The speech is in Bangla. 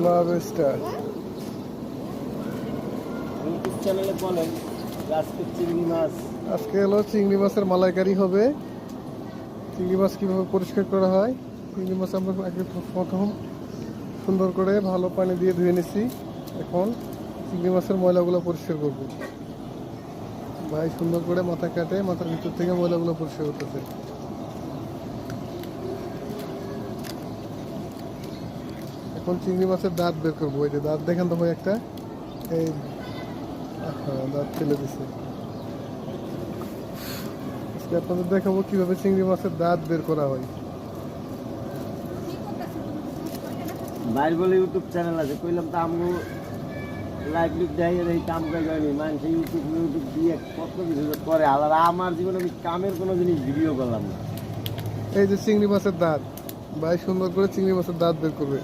লবস্টার। ইউটিউব চ্যানেলে বলেন আজকে চিংড়ি মাছ। আজকে হলো চিংড়ি মাছের মালাইকারি হবে। চিংড়ি মাছ কীভাবে পরিষ্কার করা হয়, চিংড়ি মাছ আমরা আগে প্রথম সুন্দর করে ভালো পানি দিয়ে ধুয়ে নিছি। এখন চিংড়ি মাছের ময়লাগুলো পরিষ্কার করব। ভাই সুন্দর করে মাথা কাটে মাথার ভিতর থেকে ময়লাগুলো পরিষ্কার করতেছে। এখন চিংড়ি মাছের দাঁত বের করবো। এই যে দাঁত দেখেন তো ভাই একটা, এই দাঁত ফেলে দিছে। আজকে আপনাদের দেখাবো কিভাবে চিংড়ি মাছের দাঁত বের করা হয়। বাইর বলে ইউটিউব চ্যানেল আছে, কইলাম তো আমগো লাইভ লিক দেয় এই কাম করে যায়নি মানুষ ইউটিউব দিয়ে কত কিছু করে। আর আমার জীবনে আমি কামের কোনো জিনিস ভিডিও করলাম না। এই যে চিংড়ি মাছের দাঁত, ভাই সুন্দর করে চিংড়ি মাছের দাঁত বের করবে।